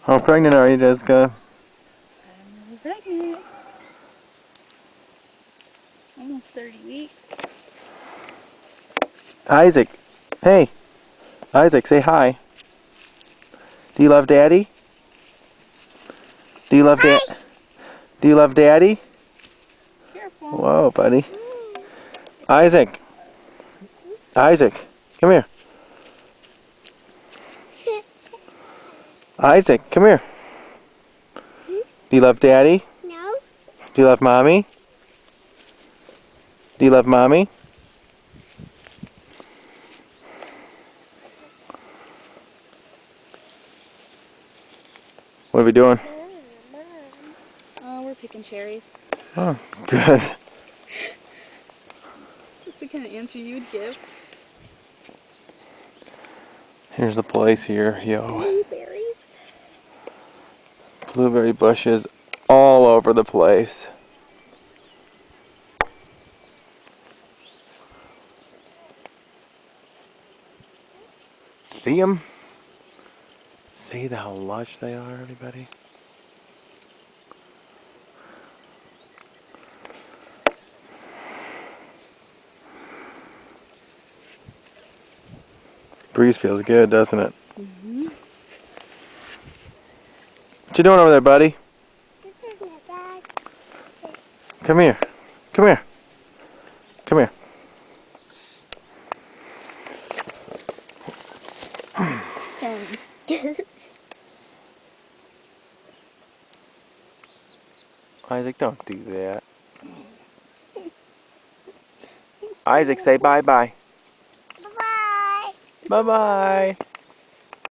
How pregnant are you, Jessica? I'm pregnant. Almost 30 weeks. Isaac. Hey. Isaac, say hi. Do you love Daddy? Do you love Dad? Do you love Daddy? Careful. Whoa, buddy. Isaac. Isaac, come here. Isaac, come here. Do you love Daddy? No. Do you love Mommy? Do you love Mommy? What are we doing? Oh, we're picking cherries. Oh, good. That's the kind of answer you would give. Here's the place here, yo. Blueberries. Blueberry bushes all over the place. See them? See how lush they are, everybody? Breeze feels good, doesn't it? Mm-hmm. What you doing over there, buddy? This is my bag. Come here. Come here. Come here. Stone. Isaac, don't do that. Isaac, say bye-bye. Bye-bye. Bye-bye.